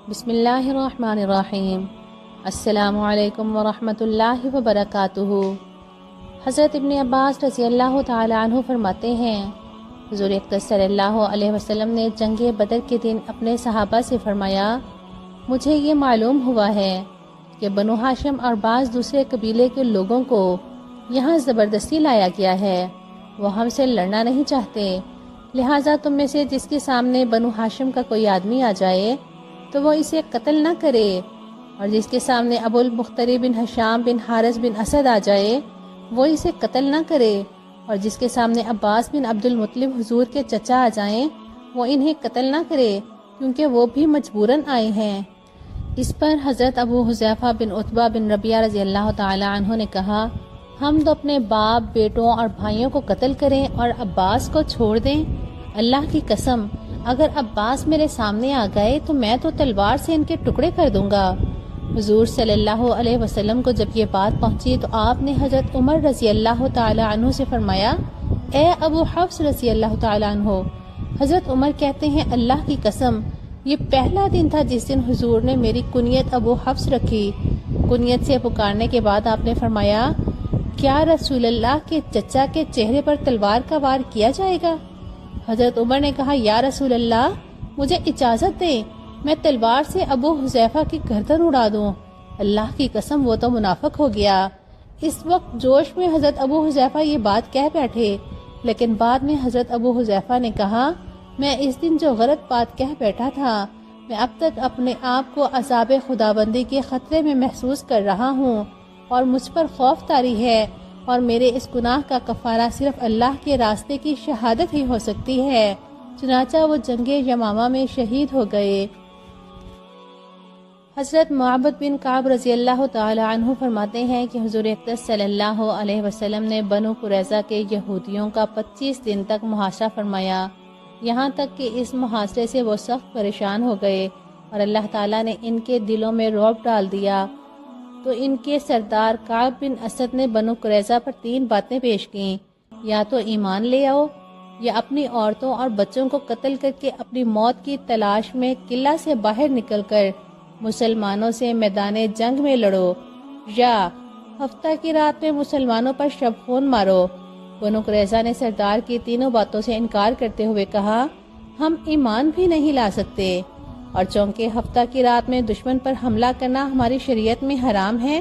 بسم اللہ الرحمن الرحیم۔ السلام علیکم ورحمۃ اللہ وبرکاتہ۔ حضرت ابن عباس رضی اللہ تعالی عنہ فرماتے ہیں، حضور اقدس صلی اللہ علیہ وسلم نے جنگ بدر کے دن اپنے صحابہ سے فرمایا، مجھے یہ معلوم ہوا ہے کہ بنو ہاشم اور بعض دوسرے قبیلے کے لوگوں کو یہاں زبردستی لایا گیا ہے، وہ ہم سے لڑنا نہیں چاہتے، لہٰذا تم میں سے جس کے سامنے بنو ہاشم کا کوئی آدمی آ جائے تو وہ اسے قتل نہ کرے، اور جس کے سامنے ابو المختری بن ہشام بن حارث بن اسد آ جائے وہ اسے قتل نہ کرے، اور جس کے سامنے عباس بن عبد المطلب حضور کے چچا آ جائیں وہ انہیں قتل نہ کرے، کیونکہ وہ بھی مجبوراً آئے ہیں۔ اس پر حضرت ابو حذیفہ بن عتبہ بن ربیعہ رضی اللہ تعالی عنہ نے کہا، ہم تو اپنے باپ، بیٹوں اور بھائیوں کو قتل کریں اور عباس کو چھوڑ دیں؟ اللہ کی قسم، اگر عباس میرے سامنے آ گئے تو میں تو تلوار سے ان کے ٹکڑے کر دوں گا۔ حضور صلی اللہ علیہ وسلم کو جب یہ بات پہنچی تو آپ نے حضرت عمر رضی اللہ تعالی عنہ سے فرمایا، اے ابو حفص رضی اللہ تعالی عنہ۔ حضرت عمر کہتے ہیں، اللہ کی قسم، یہ پہلا دن تھا جس دن حضور نے میری کنیت ابو حفص رکھی۔ کنیت سے پکارنے کے بعد آپ نے فرمایا، کیا رسول اللہ کے چچا کے چہرے پر تلوار کا وار کیا جائے گا؟ حضرت عمر نے کہا، یا رسول اللہ، مجھے اجازت دیں، میں تلوار سے ابو حذیفہ کی گردن اڑا دوں۔ اللہ کی قسم، وہ تو منافق ہو گیا۔ اس وقت جوش میں حضرت ابو حذیفہ یہ بات کہہ بیٹھے، لیکن بعد میں حضرت ابو حذیفہ نے کہا، میں اس دن جو غلط بات کہہ بیٹھا تھا، میں اب تک اپنے آپ کو عذاب خداوندی کے خطرے میں محسوس کر رہا ہوں، اور مجھ پر خوف طاری ہے، اور میرے اس گناہ کا کفارہ صرف اللہ کے راستے کی شہادت ہی ہو سکتی ہے۔ چنانچہ وہ جنگ یمامہ میں شہید ہو گئے۔ حضرت معبد بن کعب رضی اللہ تعالی عنہ فرماتے ہیں کہ حضور اقدس صلی اللہ علیہ وسلم نے بنو قریظہ کے یہودیوں کا 25 دن تک محاصرہ فرمایا، یہاں تک کہ اس محاصرے سے وہ سخت پریشان ہو گئے اور اللہ تعالیٰ نے ان کے دلوں میں رعب ڈال دیا۔ تو ان کے سردار کعب بن اسد نے بنو قریظہ پر 3 باتیں پیش کیں، یا تو ایمان لے آؤ، یا اپنی عورتوں اور بچوں کو قتل کر کے اپنی موت کی تلاش میں قلعہ سے باہر نکل کر مسلمانوں سے میدان جنگ میں لڑو، یا ہفتہ کی رات میں مسلمانوں پر شب خون مارو۔ بنو قریظہ نے سردار کی تینوں باتوں سے انکار کرتے ہوئے کہا، ہم ایمان بھی نہیں لا سکتے، اور چونکہ ہفتہ کی رات میں دشمن پر حملہ کرنا ہماری شریعت میں حرام ہے،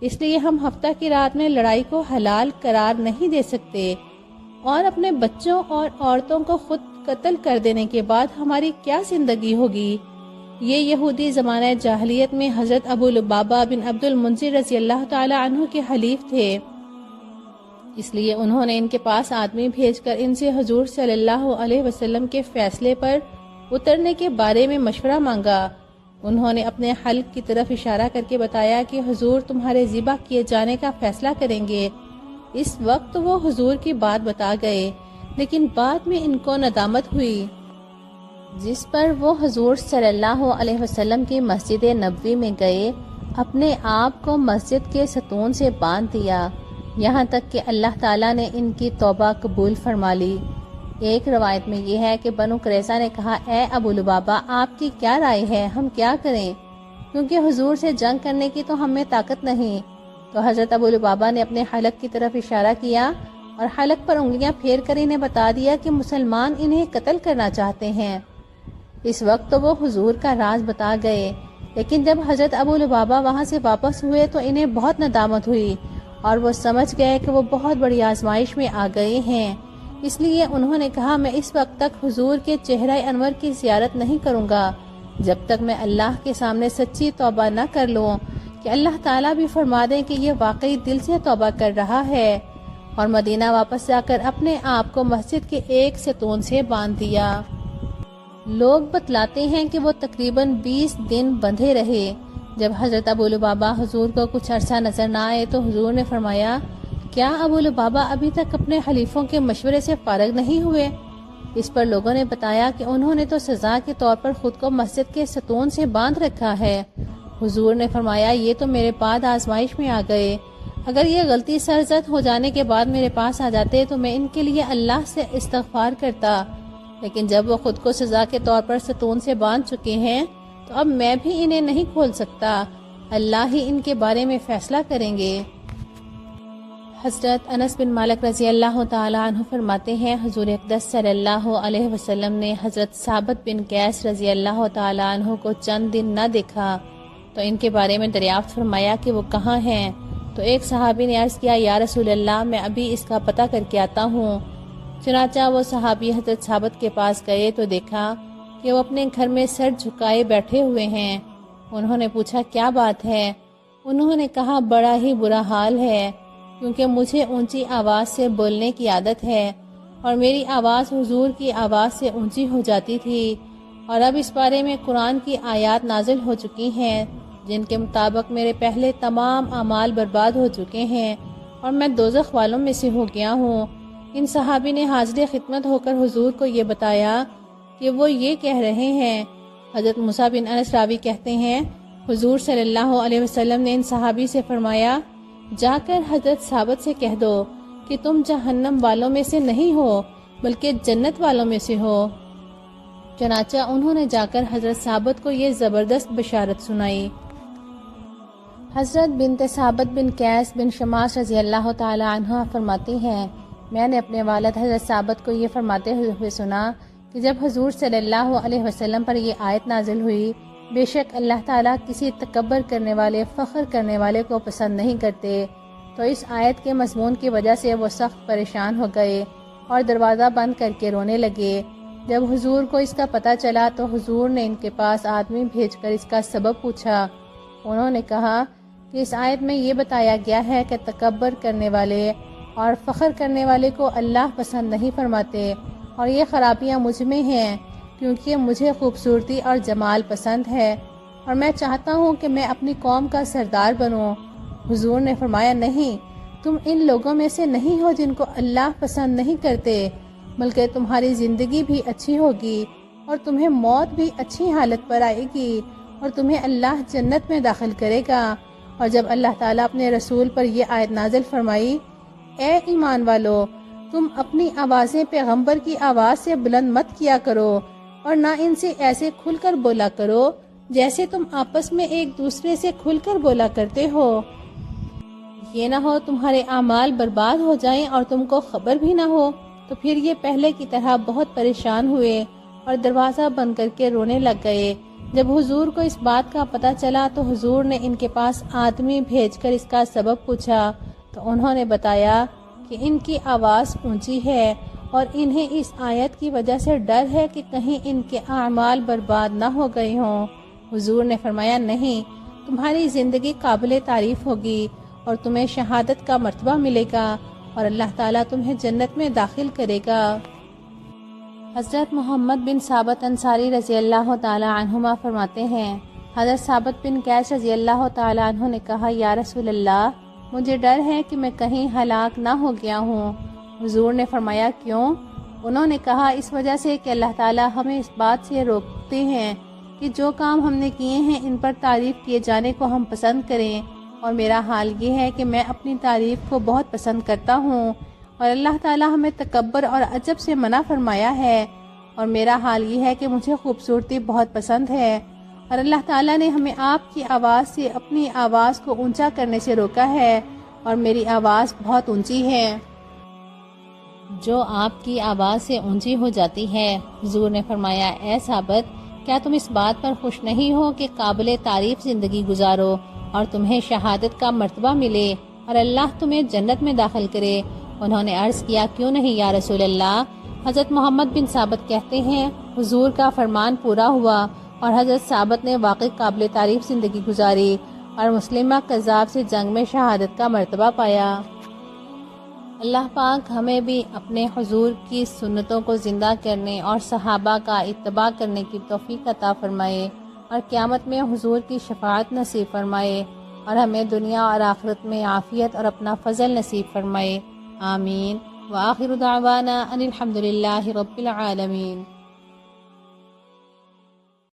اس لیے ہم ہفتہ کی رات میں لڑائی کو حلال قرار نہیں دے سکتے، اور اپنے بچوں اور عورتوں کو خود قتل کر دینے کے بعد ہماری کیا زندگی ہوگی؟ یہ یہودی زمانہ جاہلیت میں حضرت ابو لبابہ بن عبد المنذر رضی اللہ تعالی عنہ کے حلیف تھے، اس لیے انہوں نے ان کے پاس آدمی بھیج کر ان سے حضور صلی اللہ علیہ وسلم کے فیصلے پر اترنے کے بارے میں مشورہ مانگا۔ انہوں نے اپنے حلق کی طرف اشارہ کر کے بتایا کہ حضور تمہارے ذبح کیے جانے کا فیصلہ کریں گے۔ اس وقت وہ حضور کی بات بتا گئے، لیکن بعد میں ان کو ندامت ہوئی، جس پر وہ حضور صلی اللہ علیہ وسلم کی مسجد نبوی میں گئے، اپنے آپ کو مسجد کے ستون سے باندھ دیا، یہاں تک کہ اللہ تعالیٰ نے ان کی توبہ قبول فرما لی۔ ایک روایت میں یہ ہے کہ بنو قریظہ نے کہا، اے ابو لبابہ، آپ کی کیا رائے ہے، ہم کیا کریں؟ کیونکہ حضور سے جنگ کرنے کی تو ہم میں طاقت نہیں۔ تو حضرت ابو لبابہ نے اپنے حلق کی طرف اشارہ کیا اور حلق پر انگلیاں پھیر کر انہیں بتا دیا کہ مسلمان انہیں قتل کرنا چاہتے ہیں۔ اس وقت تو وہ حضور کا راز بتا گئے، لیکن جب حضرت ابو لبابہ وہاں سے واپس ہوئے تو انہیں بہت ندامت ہوئی، اور وہ سمجھ گئے کہ وہ بہت بڑی آزمائش میں آ گئے ہیں۔ اس لیے انہوں نے کہا، میں اس وقت تک حضور کے چہرہ انور کی زیارت نہیں کروں گا جب تک میں اللہ کے سامنے سچی توبہ نہ کر لوں کہ اللہ تعالیٰ بھی فرما دیں کہ یہ واقعی دل سے توبہ کر رہا ہے، اور مدینہ واپس جا کر اپنے آپ کو مسجد کے ایک ستون سے باندھ دیا۔ لوگ بتلاتے ہیں کہ وہ تقریباً 20 دن بندھے رہے۔ جب حضرت ابو لبابہ حضور کو کچھ عرصہ نظر نہ آئے تو حضور نے فرمایا، کیا ابو لبابہ ابھی تک اپنے حلیفوں کے مشورے سے فارغ نہیں ہوئے؟ اس پر لوگوں نے بتایا کہ انہوں نے تو سزا کے طور پر خود کو مسجد کے ستون سے باندھ رکھا ہے۔ حضور نے فرمایا، یہ تو میرے بعد آزمائش میں آ گئے، اگر یہ غلطی سرزد ہو جانے کے بعد میرے پاس آ جاتے تو میں ان کے لیے اللہ سے استغفار کرتا، لیکن جب وہ خود کو سزا کے طور پر ستون سے باندھ چکے ہیں تو اب میں بھی انہیں نہیں کھول سکتا، اللہ ہی ان کے بارے میں فیصلہ کریں گے۔ حضرت انس بن مالک رضی اللہ تعالیٰ عنہ فرماتے ہیں، حضور اقدس صلی اللہ علیہ وسلم نے حضرت ثابت بن قیس رضی اللہ تعالیٰ عنہ کو چند دن نہ دیکھا تو ان کے بارے میں دریافت فرمایا کہ وہ کہاں ہیں؟ تو ایک صحابی نے عرض کیا، یا رسول اللہ، میں ابھی اس کا پتہ کر کے آتا ہوں۔ چنانچہ وہ صحابی حضرت ثابت کے پاس گئے تو دیکھا کہ وہ اپنے گھر میں سر جھکائے بیٹھے ہوئے ہیں۔ انہوں نے پوچھا، کیا بات ہے؟ انہوں نے کہا، بڑا ہی برا حال ہے، کیونکہ مجھے اونچی آواز سے بولنے کی عادت ہے اور میری آواز حضور کی آواز سے اونچی ہو جاتی تھی، اور اب اس بارے میں قرآن کی آیات نازل ہو چکی ہیں جن کے مطابق میرے پہلے تمام اعمال برباد ہو چکے ہیں اور میں دوزخ والوں میں سے ہو گیا ہوں۔ ان صحابی نے حاضر خدمت ہو کر حضور کو یہ بتایا کہ وہ یہ کہہ رہے ہیں۔ حضرت موسیٰ بن انس راوی کہتے ہیں، حضور صلی اللہ علیہ وسلم نے ان صحابی سے فرمایا، جا کر حضرت ثابت سے کہہ دو کہ تم جہنم والوں میں سے نہیں ہو بلکہ جنت والوں میں سے ہو۔ چنانچہ انہوں نے جا کر حضرت ثابت کو یہ زبردست بشارت سنائی۔ حضرت بنت ثابت بن قیس بن شماس رضی اللہ تعالی عنہ فرماتی ہیں، میں نے اپنے والد حضرت ثابت کو یہ فرماتے ہوئے سنا کہ جب حضور صلی اللہ علیہ وسلم پر یہ آیت نازل ہوئی، بے شک اللہ تعالیٰ کسی تکبر کرنے والے، فخر کرنے والے کو پسند نہیں کرتے، تو اس آیت کے مضمون کی وجہ سے وہ سخت پریشان ہو گئے اور دروازہ بند کر کے رونے لگے۔ جب حضور کو اس کا پتہ چلا تو حضور نے ان کے پاس آدمی بھیج کر اس کا سبب پوچھا۔ انہوں نے کہا کہ اس آیت میں یہ بتایا گیا ہے کہ تکبر کرنے والے اور فخر کرنے والے کو اللہ پسند نہیں فرماتے، اور یہ خرابیاں مجھ میں ہیں، کیونکہ مجھے خوبصورتی اور جمال پسند ہے اور میں چاہتا ہوں کہ میں اپنی قوم کا سردار بنوں۔ حضور نے فرمایا، نہیں، تم ان لوگوں میں سے نہیں ہو جن کو اللہ پسند نہیں کرتے، بلکہ تمہاری زندگی بھی اچھی ہوگی اور تمہیں موت بھی اچھی حالت پر آئے گی اور تمہیں اللہ جنت میں داخل کرے گا۔ اور جب اللہ تعالیٰ اپنے رسول پر یہ آیت نازل فرمائی، اے ایمان والو، تم اپنی آوازیں پیغمبر کی آواز سے بلند مت کیا کرو اور نہ ان سے ایسے کھل کر بولا کرو جیسے تم آپس میں ایک دوسرے سے کھل کر بولا کرتے ہو، یہ نہ ہو تمہارے اعمال برباد ہو جائیں اور تم کو خبر بھی نہ ہو۔ تو پھر یہ پہلے کی طرح بہت پریشان ہوئے اور دروازہ بند کر کے رونے لگ گئے۔ جب حضور کو اس بات کا پتہ چلا تو حضور نے ان کے پاس آدمی بھیج کر اس کا سبب پوچھا، تو انہوں نے بتایا کہ ان کی آواز اونچی ہے اور انہیں اس آیت کی وجہ سے ڈر ہے کہ کہیں ان کے اعمال برباد نہ ہو گئے ہوں۔ حضور نے فرمایا، نہیں، تمہاری زندگی قابل تعریف ہوگی اور تمہیں شہادت کا مرتبہ ملے گا اور اللہ تعالیٰ تمہیں جنت میں داخل کرے گا۔ حضرت محمد بن ثابت انصاری رضی اللہ تعالی عنہما فرماتے ہیں، حضرت ثابت بن قیس رضی اللہ تعالی عنہ نے کہا، یا رسول اللہ، مجھے ڈر ہے کہ میں کہیں ہلاک نہ ہو گیا ہوں۔ حضور نے فرمایا، کیوں؟ انہوں نے کہا، اس وجہ سے کہ اللہ تعالیٰ ہمیں اس بات سے روکتے ہیں کہ جو کام ہم نے کیے ہیں ان پر تعریف کیے جانے کو ہم پسند کریں، اور میرا حال یہ ہے کہ میں اپنی تعریف کو بہت پسند کرتا ہوں، اور اللہ تعالیٰ ہمیں تکبر اور عجب سے منع فرمایا ہے، اور میرا حال یہ ہے کہ مجھے خوبصورتی بہت پسند ہے، اور اللہ تعالیٰ نے ہمیں آپ کی آواز سے اپنی آواز کو اونچا کرنے سے روکا ہے، اور میری آواز بہت اونچی ہے جو آپ کی آواز سے اونچی ہو جاتی ہے۔ حضور نے فرمایا، اے ثابت، کیا تم اس بات پر خوش نہیں ہو کہ قابل تعریف زندگی گزارو اور تمہیں شہادت کا مرتبہ ملے اور اللہ تمہیں جنت میں داخل کرے؟ انہوں نے عرض کیا، کیوں نہیں یا رسول اللہ۔ حضرت محمد بن ثابت کہتے ہیں، حضور کا فرمان پورا ہوا اور حضرت ثابت نے واقعی قابل تعریف زندگی گزاری اور مسلمہ کذاب سے جنگ میں شہادت کا مرتبہ پایا۔ اللہ پاک ہمیں بھی اپنے حضور کی سنتوں کو زندہ کرنے اور صحابہ کا اتباع کرنے کی توفیق عطا فرمائے، اور قیامت میں حضور کی شفاعت نصیب فرمائے، اور ہمیں دنیا اور آخرت میں عافیت اور اپنا فضل نصیب فرمائے، آمین۔ وآخر دعوانا ان الحمد للہ رب العالمین۔